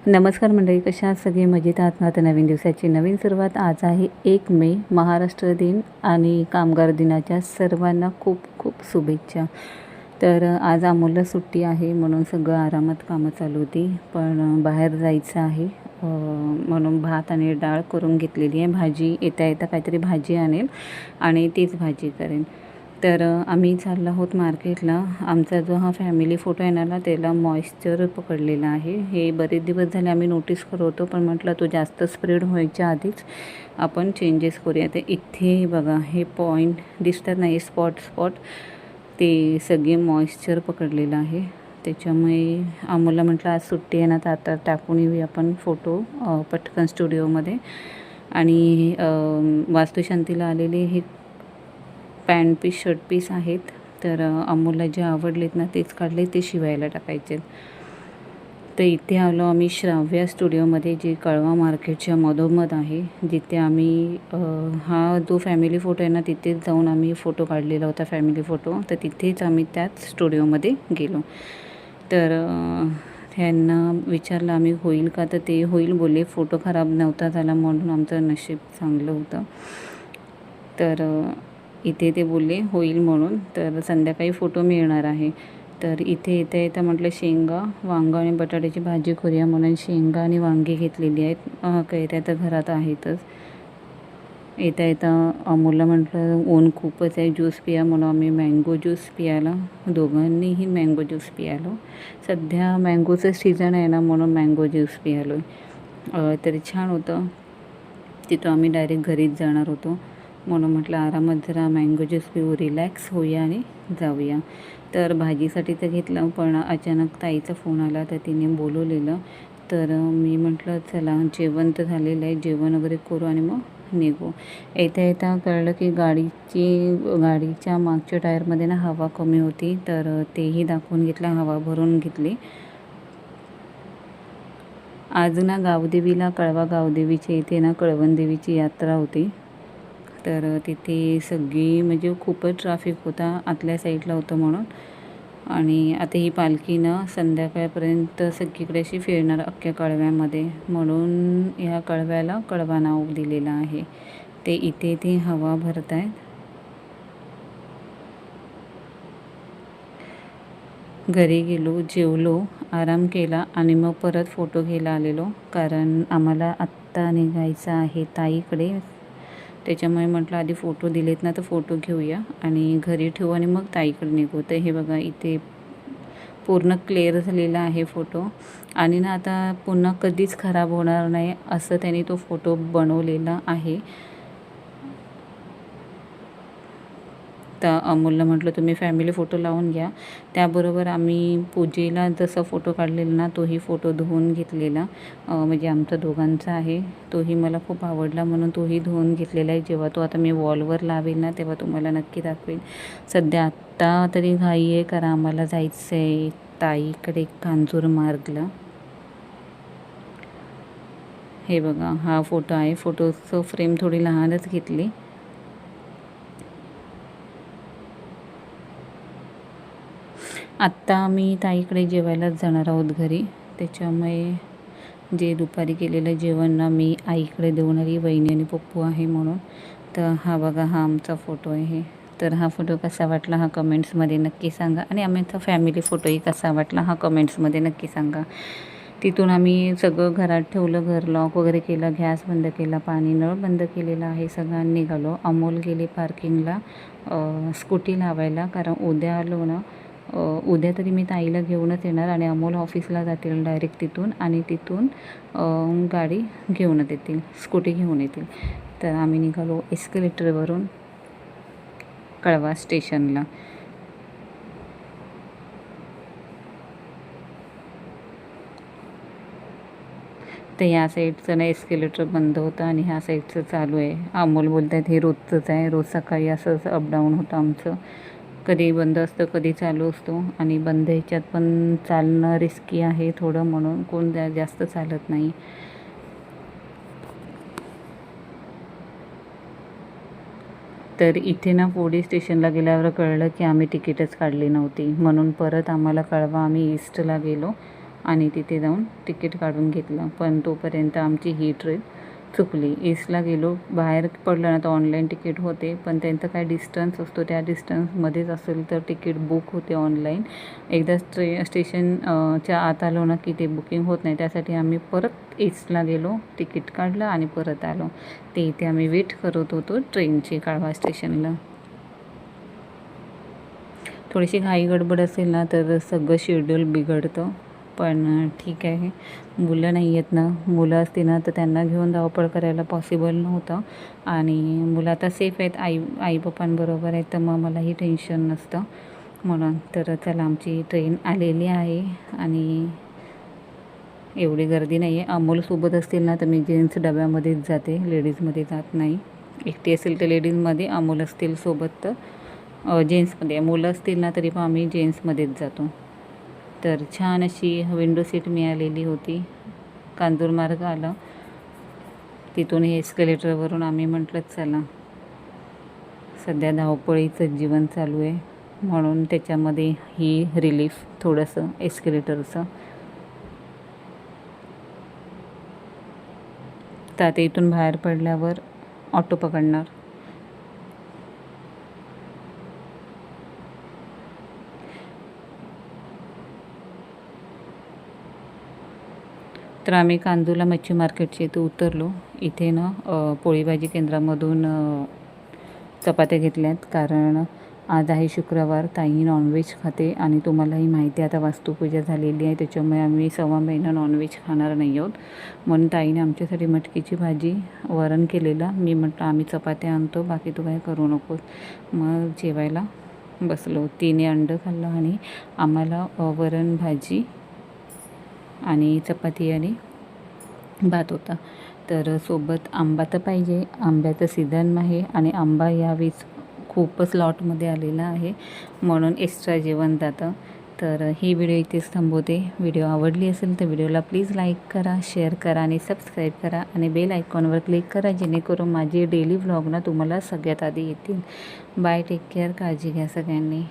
नमस्कार मंडळी, कशा आहात सगळे? मजेत आहात ना? तर नवीन दिवसाची नवीन सुरुवात. आज आहे 1 मे, महाराष्ट्र दिन आणि कामगार दिनाच्या सर्वांना खूप खूप शुभेच्छा. तर आज अमोलला सुट्टी आहे म्हणून सगळं आरामात कामं चालू होती, पण बाहेर जायचं आहे म्हणून भात आणि डाळ करून घेतलेली आहे. भाजी येता येता काहीतरी भाजी आणेल आणि तीच भाजी करेन. तर आम्ही चाललो आहोत मार्केटला. आमचा जो हा फॅमिली फोटो आहे ना, त्याला मॉइश्चर पकडलेला आहे. हे बरेच दिवस झाले आम्ही नोटीस करत होतो, पण म्हटलं तो जास्त स्प्रेड व्हायच्या आधीच आपण चेंजेस करूया. तर इथे बघा, हे पॉईंट दिसतात नाही, स्पॉट ते सगळे मॉइश्चर पकडलेलं आहे. त्याच्यामुळे आम्हाला म्हटलं आज सुट्टी आहे ना, तर आता टाकून येऊया आपण फोटो पटकन स्टुडिओमध्ये. आणि वास्तुशांतीला आलेले हे पॅन्ट पीस शर्ट पीस आहेत. तर अमोलला जे आवडलेत ना तेच काढले, ते शिवायला टाकायचे. तर इथे आलो आम्ही श्राव्या स्टुडिओमध्ये, जे कळवा मार्केटच्या मधोमध आहे, जिथे आम्ही हा जो फॅमिली फोटो आहे ना तिथेच जाऊन आम्ही फोटो काढलेला होता, फॅमिली फोटो. तर तिथेच आम्ही त्याच स्टुडिओमध्ये गेलो. तर त्यांना विचारलं आम्ही होईल का, तर ते होईल बोलले. फोटो खराब नव्हता झाला म्हणून आमचं नशीब चांगलं होतं. तर इथे ते बोलले होईल म्हणून. तर संध्याकाळी फोटो मिळणार आहे. तर इथे येता येता म्हटलं शेंगा, वांगं आणि बटाट्याची भाजी करूया म्हणून शेंगा आणि वांगी घेतलेली आहेत. कैऱ्या तर घरात आहेतच. येता येता अमोलला म्हटलं ऊन खूपच आहे, ज्यूस पिया म्हणून आम्ही मँगो ज्यूस पियाला, दोघांनीही मँगो ज्यूस पियालो. सध्या मँगोचं सीझन आहे ना, म्हणून मँगो ज्यूस पियालो. तरी छान होतं. तिथं आम्ही डायरेक्ट घरीच जाणार होतो म्हणून म्हटलं आरामात जरा मँगो ज्यूस पिऊ, रिलॅक्स होऊया आणि जाऊया. तर भाजीसाठी तर घेतलं, पण अचानक ताईचा फोन आला, तर तिने बोलवलेलं. तर मी म्हटलं चला, जेवण तर झालेलं आहे, जेवण वगैरे करू आणि मग निघू. येता येता कळलं की गाडीच्या मागच्या टायरमध्ये ना हवा कमी होती. तर तेही दाखवून घेतलं, हवा भरून घेतली. आज ना गावदेवीला, कळवा गावदेवीच्या इथे ना कळवणदेवीची यात्रा होती. तर तिथे सगळी म्हणजे खूपच ट्रॅफिक होता, आतल्या साईडला होतं म्हणून. आणि आता ही पालखी ना संध्याकाळपर्यंत सगळीकडे अशी फिरणार अख्ख्या कळव्यामध्ये, म्हणून ह्या कळव्याला कळवा नाव दिलेलं आहे. ते इथे ते हवा भरत आहेत. घरी गेलो, जेवलो, आराम केला आणि मग परत फोटो घ्यायला आलेलो, कारण आम्हाला आत्ता निघायचं आहे ताईकडे. त्याच्यामुळे म्हटलं आधी फोटो दिलेत ना, तर फोटो घेऊया आणि घरी ठेवू आणि मग ताईकडे निघू. तर हे बघा, इथे पूर्ण क्लिअर झालेला आहे फोटो. आणि ना आता पुन्हा कधीच खराब होणार नाही असं त्यांनी तो फोटो बनवलेला आहे. तर अमोलला म्हटलं तुम्ही फॅमिली फोटो लावून घ्या. त्याबरोबर आम्ही पूजेला जसा फोटो काढलेला ना, तोही फोटो धुवून घेतलेला, म्हणजे आमचा दोघांचा आहे. तोही मला खूप आवडला म्हणून तोही धुवून घेतलेला आहे. जेव्हा तो आता मी वॉलवर लावेल ना, तेव्हा तुम्हाला नक्की दाखवेल. सध्या आत्ता तरी घाई आहे, कारण आम्हाला जायचं आहे ताईकडे कांजूरमार्गला. हे बघा, हा फोटो आहे. फोटोचं फ्रेम थोडी लहानच घेतली. आत्ता आम्ही ताईकडे जेवायलाच जाणार आहोत घरी. त्याच्यामुळे जे दुपारी केलेलं जेवण ना मी आईकडे देऊन आली, वहिनी आणि पप्पू आहे म्हणून. तर हा बघा, हा आमचा फोटो आहे. तर हा फोटो कसा वाटला हा कमेंट्समध्ये नक्की सांगा. आणि आमचा फॅमिली फोटोही कसा वाटला हा कमेंट्समध्ये नक्की सांगा. तिथून आम्ही सगळं घरात ठेवलं, घर लॉक वगैरे केलं, गॅस बंद केला, पाणी नळ बंद केलेलं आहे. सगळ्यांनी निघालो. अमोल गेले पार्किंगला स्कूटी लावायला, कारण उद्या आलो ना, उद्या तरी मी ताईला घेऊनच येणार आणि अमोल ऑफिसला जातील डायरेक्ट तिथून, आणि तिथून गाडी घेऊनच येतील, स्कूटी घेऊन येतील. तर आम्ही निघालो एस्केलेटरवरून कळवा स्टेशनला. तर ह्या साईडचं ना एस्केलेटर बंद होतं आणि ह्या साईडचं चालू आहे. अमोल बोलत आहेत हे रोजचंच आहे, रोज सकाळी असंच अपडाऊन होतं आमचं, कधी बंद असतं कधी चालू असतो. आणि बंद ह्याच्यात पण चालणं रिस्की आहे थोडं, म्हणून कोण जास्त चालत नाही. तर इथे ना पोलीस स्टेशनला गेल्यावर कळलं की आम्ही तिकीटच काढली नव्हती, म्हणून परत आम्हाला कळवा, आम्ही ईस्टला गेलो. आणि तिथे जाऊन तिकीट काढून घेतलं. पण तोपर्यंत आमची ही ट्रेन चुकली. ईस्टला गेलो, बाहेर पडलं ना तर ऑनलाईन तिकीट होते, पण त्यांचा काय डिस्टन्स असतो त्या डिस्टन्समध्येच असेल तर तिकीट बुक होते ऑनलाईन. एकदा स्टेशनच्या आत आलो ना की ते बुकिंग होत नाही. त्यासाठी आम्ही परत ईस्टला गेलो, तिकीट काढलं आणि परत आलो. ते इथे आम्ही वेट करत होतो ट्रेनची काळवा स्टेशनला. थोडीशी घाई गडबड असेल ना तर सगळं शेड्यूल बिघडतं, पण ठीक आहे. मुलं नाही आहेत ना, मुलं असती ना तर त्यांना घेऊन धावपळ करायला पॉसिबल नव्हतं. आणि मुलं आता सेफ आहेत, आई पप्पांबरोबर आहेत, तर मग मलाही टेन्शन नसतं म्हणून. तर चला, आमची ट्रेन आलेली आहे आणि एवढी गर्दी नाही आहे. अमोलसोबत असतील ना तर मी जेंट्स डब्यामध्येच जाते, लेडीजमध्ये जात नाही. एकटी असेल तर लेडीजमध्ये, अमोल असतील सोबत तर जेंट्समध्ये. मुलं असतील ना तरी पण आम्ही जेंट्समध्येच जातो. तर छान अशी विंडो सीट मिळालेली होती. कांजूरमार्ग आलं, तिथून हे एस्केलेटरवरून आम्ही म्हटलं चला, सध्या धावपळीचं जीवन चालू आहे म्हणून त्याच्यामध्ये ही रिलीफ थोडंसं एस्केलेटरचं. तर आता इथून बाहेर पडल्यावर ऑटो पकडणार. तर आम्ही कांदूला मच्छी मार्केटच्या इथे उतरलो. इथे ना पोळी भाजी केंद्रामधून चपात्या घेतल्यात, कारण आज आहे शुक्रवार. ताई नॉनव्हेज खाते आणि तुम्हालाही माहिती आहे आता वास्तुपूजा झालेली आहे, त्याच्यामुळे आम्ही 1.25 महिना नॉनव्हेज खाणार नाही आहोत. म्हणून ताईने आमच्यासाठी मटकीची भाजी, वरण केलेलं. मी म्हटलं आम्ही चपात्या आणतो, बाकी तू काय करू नकोस. मग जेवायला बसलो. तिने अंडं खाल्लं आणि आम्हाला वरण भाजी आणि चपाती आणि भात होता. तर सोबत आंबा तर पाहिजे, आंब्याचं सीझन आहे आणि आंबा यावेळेस खूपच लॉटमध्ये आलेला आहे म्हणून एक्स्ट्रा जेवण जातं. तर ही व्हिडिओ इथेच थांबवते. व्हिडिओ आवडली असेल तर व्हिडिओला प्लीज लाईक करा, शेअर करा आणि सबस्क्राईब करा आणि बेल आयकॉनवर क्लिक करा, जेणेकरून माझे डेली व्लॉग ना तुम्हाला सगळ्यात आधी येतील. बाय, टेक केअर, काळजी घ्या सगळ्यांनी.